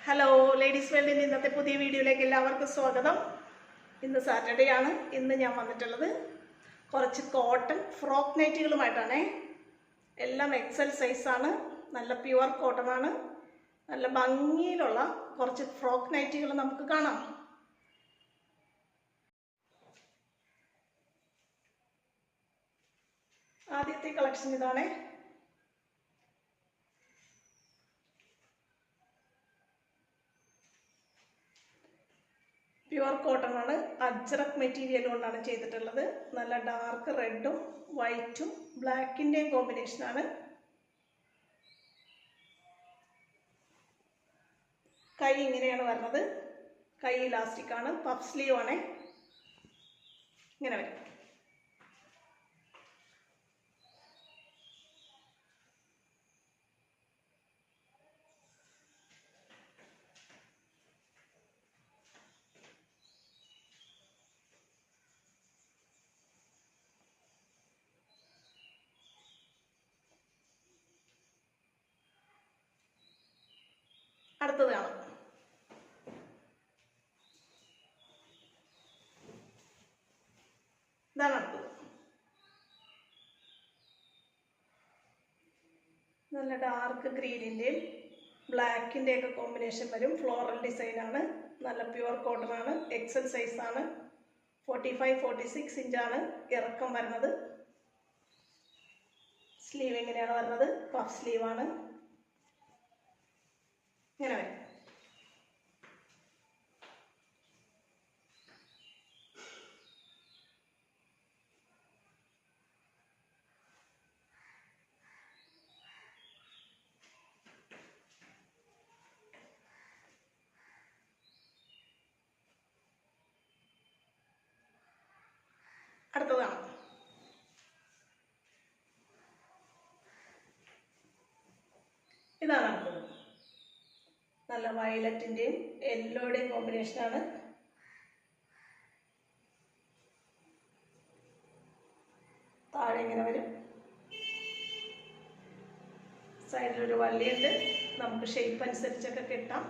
Hello ladies വേൾഡിൻ്റെ ഇന്നത്തെ പുതിയ വീഡിയോയിലേക്ക് എല്ലാവർക്കും സ്വാഗതം. ഇന്ന് സാറ്റർഡേ ആണ്. ഇന്ന് ഞാൻ വന്നിട്ടുള്ളത് കുറച്ച് കോട്ടൺ ഫ്രോക്ക് നൈറ്റികളുമായിട്ടാണേ. എല്ലാം എക്സൽ സൈസാണ്, നല്ല പ്യുവർ കോട്ടൺ ആണ്. നല്ല ഭംഗിയിലുള്ള കുറച്ച് ഫ്രോക്ക് നൈറ്റികൾ നമുക്ക് കാണാം. ആദ്യത്തെ കളക്ഷൻ ഇതാണേ. പ്യുവർ കോട്ടൺ ആണ്, അജ്രക് മെറ്റീരിയൽ കൊണ്ടാണ് ചെയ്തിട്ടുള്ളത്. നല്ല ഡാർക്ക് റെഡും വൈറ്റും ബ്ലാക്കിൻ്റെയും കോമ്പിനേഷനാണ്. കൈ ഇങ്ങനെയാണ് വരുന്നത്. കൈ ഇലാസ്റ്റിക് ആണ്, പഫ് സ്ലീവ് ആണ്. ഇങ്ങനെ വരും. അടുത്തത് കാണാം. ഇതാണ് അടുത്തത്. നല്ല ഡാർക്ക് ഗ്രീനിൻ്റെയും ബ്ലാക്കിൻ്റെയും ഒക്കെ കോമ്പിനേഷൻ വരും. ഫ്ലോറൽ ഡിസൈനാണ്. നല്ല പ്യുവർ കോട്ടൺ ആണ്, എക്സൽ സൈസാണ്. 45-46 ഇഞ്ചാണ് ഇറക്കം വരുന്നത്. സ്ലീവ് എങ്ങനെയാണ് വരുന്നത്? പഫ് സ്ലീവാണ്. ഇങ്ങനെ വരും. അടുത്തതാണ്. ഇതാണ് അടുത്തത്. നല്ല വയലറ്റിൻ്റെയും യെല്ലോയുടെയും കോമ്പിനേഷനാണ്. താഴെ ഇങ്ങനെ വരും. സൈഡിലൊരു വള്ളിയുണ്ട്, നമുക്ക് ഷേപ്പ് അനുസരിച്ചൊക്കെ കിട്ടാം.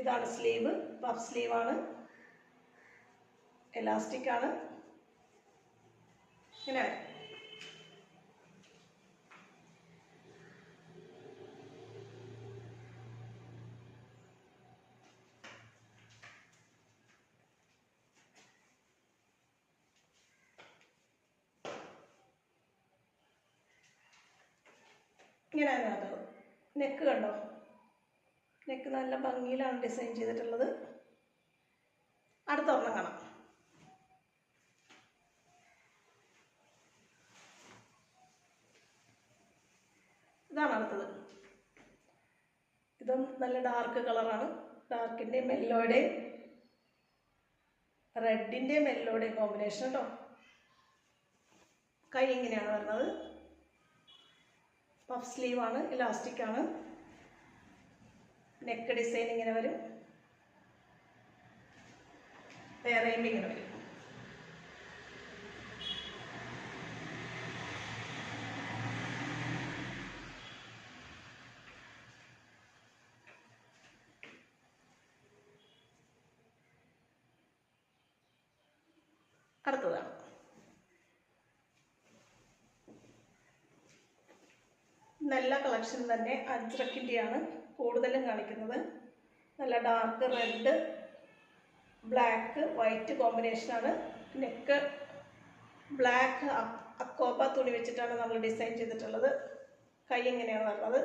ഇതാണ് സ്ലീവ്, പഫ് സ്ലീവാണ്, എലാസ്റ്റിക് ആണ്. ഇങ്ങനെ വരും. ഇങ്ങനെ അതിനകത്ത് നെക്ക് കണ്ടോ? നെക്ക് നല്ല ഭംഗിയിലാണ് ഡിസൈൻ ചെയ്തിട്ടുള്ളത്. അടുത്ത ഒരെണ്ണം കാണാം. ഇതാണ് അടുത്തത്. ഇതും നല്ല ഡാർക്ക് കളറാണ്. ഡാർക്കിൻ്റെയും യെല്ലോയുടെയും റെഡിൻ്റെയും യെല്ലോയുടെയും കോമ്പിനേഷൻ കേട്ടോ. കൈ ഇങ്ങനെയാണ് വരുന്നത്. പഫ് സ്ലീവാണ്, ഇലാസ്റ്റിക് ആണ്. നെക്ക് ഡിസൈൻ ഇങ്ങനെ വരും. വേറെയും ഇങ്ങനെ വരും. അടുത്തതാണ്. നല്ല കളക്ഷൻ തന്നെ. അജ്രക്കിൻ്റെയാണ് കൂടുതലും കാണിക്കുന്നത്. നല്ല ഡാർക്ക് റെഡ് ബ്ലാക്ക് വൈറ്റ് കോമ്പിനേഷനാണ്. നെക്ക് ബ്ലാക്ക് അക്കോബ തുണി വെച്ചിട്ടാണ് നമ്മൾ ഡിസൈൻ ചെയ്തിട്ടുള്ളത്. കൈ ഇങ്ങനെയാണ് വരുന്നത്.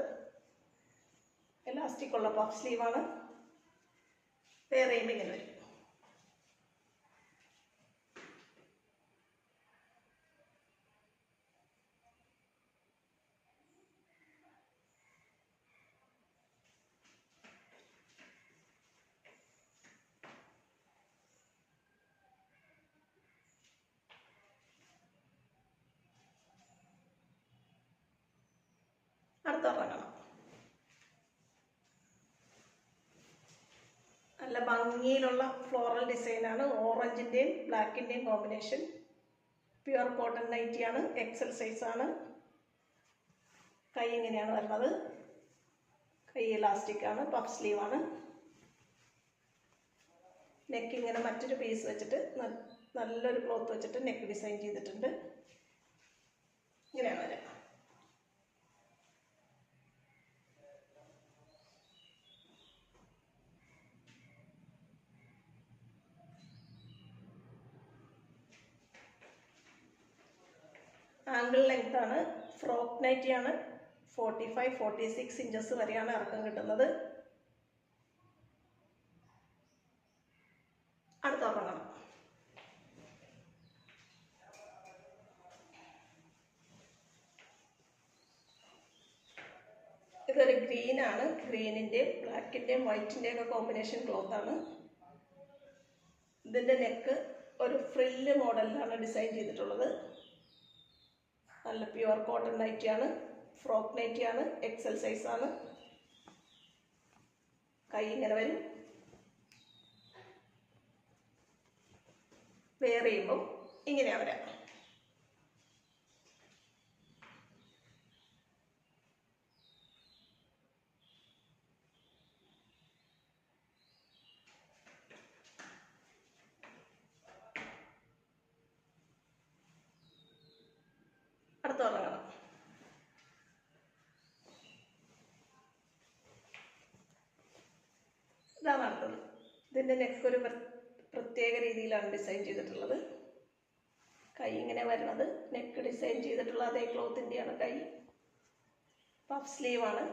എലാസ്റ്റിക് ഉള്ള പഫ് സ്ലീവാണ്. വേറെയും ഇങ്ങനെ വരും. അടുത്ത ഒരെണ്ണം കാണാം. നല്ല ഭംഗിയിലുള്ള ഫ്ലോറൽ ഡിസൈനാണ്. ഓറഞ്ചിൻ്റെയും ബ്ലാക്കിൻ്റെയും കോമ്പിനേഷൻ. പ്യുവർ കോട്ടൺ നൈറ്റിയാണ്, എക്സൽ സൈസാണ്. കൈ ഇങ്ങനെയാണ് വരുന്നത്. കൈ ഇലാസ്റ്റിക് ആണ്, പഫ് സ്ലീവ് ആണ്. നെക്ക് ഇങ്ങനെ മറ്റൊരു പീസ് വെച്ചിട്ട് നല്ലൊരു ക്ലോത്ത് വെച്ചിട്ട് നെക്ക് ഡിസൈൻ ചെയ്തിട്ടുണ്ട്. ഇങ്ങനെയാണ് വരിക. ആംഗിൾ ലെങ്ത് ആണ്, ഫ്രോക്ക് നൈറ്റിയാണ്. 45-46 ഇഞ്ചസ് വരെയാണ് ഇറക്കം കിട്ടുന്നത്. അടുത്ത ഒരെണ്ണം. ഇതൊരു ഗ്രീൻ ആണ്. ഗ്രീനിൻ്റെയും ബ്ലാക്കിൻ്റെയും വൈറ്റിൻ്റെയും ഒക്കെ കോമ്പിനേഷൻ ക്ലോത്ത് ആണ്. ഇതിൻ്റെ നെക്ക് ഒരു ഫ്രില്ല് മോഡലിലാണ് ഡിസൈൻ ചെയ്തിട്ടുള്ളത്. നല്ല പ്യുവർ കോട്ടൺ നൈറ്റിയാണ്, ഫ്രോക്ക് നൈറ്റിയാണ്, എക്സൽ സൈസാണ്. കൈ ഇങ്ങനെ വരും. വെയർ ചെയ്യുമ്പോൾ ഇങ്ങനെയാണ് വരാം. അടുത്ത ഉറങ്ങണം. ഇതാണ് അടുത്തത്. ഇതിൻ്റെ നെക്ക് ഒരു പ്രത്യേക രീതിയിലാണ് ഡിസൈൻ ചെയ്തിട്ടുള്ളത്. കൈ ഇങ്ങനെ വരുന്നത് നെക്ക് ഡിസൈൻ ചെയ്തിട്ടുള്ള അതേ ക്ലോത്തിൻ്റെയാണ് കൈ. പഫ് സ്ലീവാണ്.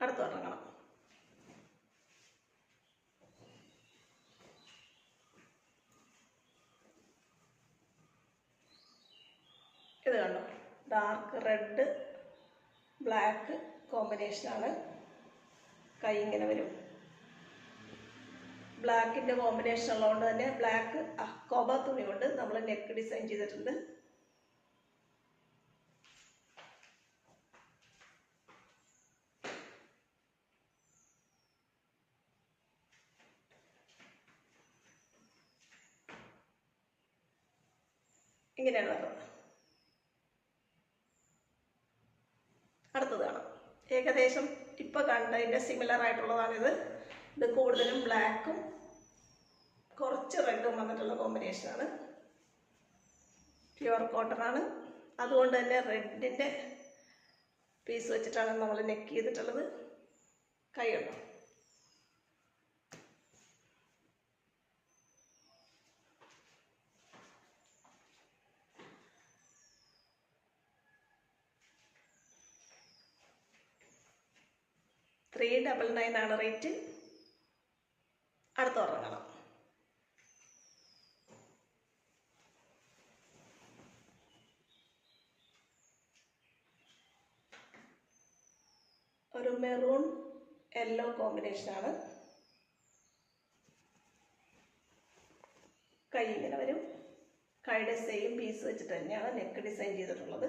അടുത്ത് ഇറങ്ങണം. ഇത് കണ്ടോ, ഡാർക്ക് റെഡ് ബ്ലാക്ക് കോമ്പിനേഷനാണ്. കൈ ഇങ്ങനെ വരും. ബ്ലാക്കിൻ്റെ കോമ്പിനേഷൻ ഉള്ളതുകൊണ്ട് തന്നെ ബ്ലാക്ക് അക്കോബ തുണി കൊണ്ട് നമ്മൾ നെക്ക് ഡിസൈൻ ചെയ്തിട്ടുണ്ട്. ഇങ്ങനെയാണ് വരുന്നത്. അടുത്തത് കാണാം. ഏകദേശം ഇപ്പോൾ കണ്ടതിൻ്റെ സിമിലർ ആയിട്ടുള്ളതാണിത്. ഇത് കൂടുതലും ബ്ലാക്കും കുറച്ച് റെഡും വന്നിട്ടുള്ള കോമ്പിനേഷനാണ്. പ്യുവർ കോട്ടൺ ആണ്. അതുകൊണ്ട് തന്നെ റെഡിൻ്റെ പീസ് വെച്ചിട്ടാണ് നമ്മൾ നെക്ക് ചെയ്തിട്ടുള്ളത്. കൈ ഉണ്ടോ, $399 ആണ് റേറ്റ്. അടുത്ത് ഉറങ്ങണം. ഒരു മെറൂൺ യെല്ലോ കോമ്പിനേഷനാണ്. കൈ ഇങ്ങനെ വരും. കൈയുടെ സെയിം പീസ് വെച്ചിട്ട് തന്നെയാണ് നെക്ക് ഡിസൈൻ ചെയ്തിട്ടുള്ളത്.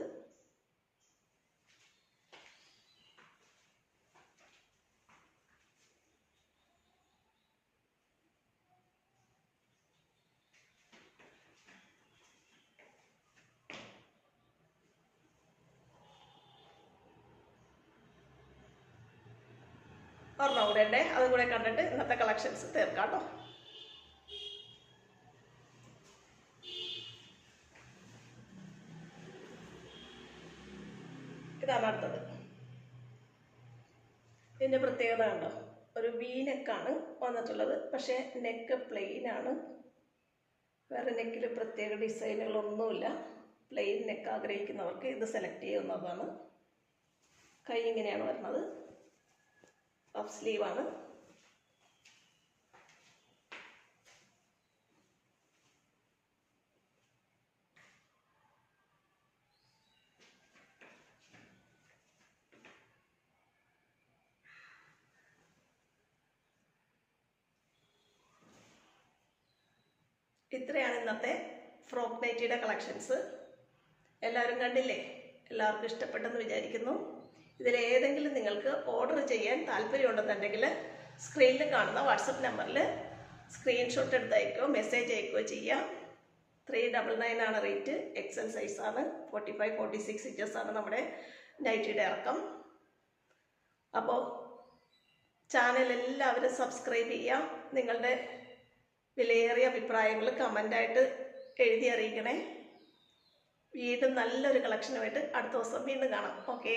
ഒരെണ്ണം കൂടെ ഉണ്ട്, അതും കൂടെ കണ്ടിട്ട് ഇന്നത്തെ കളക്ഷൻസ് തീർക്കാം കേട്ടോ. ഇതാണ് അടുത്തത്. ഇതിൻ്റെ പ്രത്യേകത കണ്ടോ, ഒരു വി നെക്കാണ് വന്നിട്ടുള്ളത്. പക്ഷേ നെക്ക് പ്ലെയിൻ ആണ്. വേറെ നെക്കിൽ പ്രത്യേക ഡിസൈനുകളൊന്നുമില്ല. പ്ലെയിൻ നെക്ക് ആഗ്രഹിക്കുന്നവർക്ക് ഇത് സെലക്ട് ചെയ്യുന്നതാണ്. കൈ ഇങ്ങനെയാണ് വരുന്നത്. പഫ് സ്ലീവാണ്. ഇത്രയാണ് ഇന്നത്തെ ഫ്രോക്ക് നൈറ്റിയുടെ കളക്ഷൻസ്. എല്ലാവരും കണ്ടില്ലേ? എല്ലാവർക്കും ഇഷ്ടപ്പെട്ടെന്ന് വിചാരിക്കുന്നു. ഇതിലേതെങ്കിലും നിങ്ങൾക്ക് ഓർഡർ ചെയ്യാൻ താല്പര്യമുണ്ടെന്നുണ്ടെങ്കിൽ സ്ക്രീനിൽ കാണുന്ന വാട്സപ്പ് നമ്പറിൽ സ്ക്രീൻഷോട്ട് എടുത്ത് അയക്കുകയോ മെസ്സേജ് അയക്കുകയോ ചെയ്യാം. 399 ആണ് റേറ്റ്. എക്സൽ സൈസാണ്. 45-46 ഇഞ്ചസാണ് നമ്മുടെ നൈറ്റിയുടെ ഇറക്കം. അപ്പോൾ ചാനൽ എല്ലാവരും സബ്സ്ക്രൈബ് ചെയ്യാം. നിങ്ങളുടെ വിലയേറിയ അഭിപ്രായങ്ങൾ കമൻ്റായിട്ട് എഴുതി അറിയിക്കണേ. വീണ്ടും നല്ലൊരു കളക്ഷനുമായിട്ട് അടുത്ത ദിവസം വീണ്ടും കാണാം. ഓക്കേ.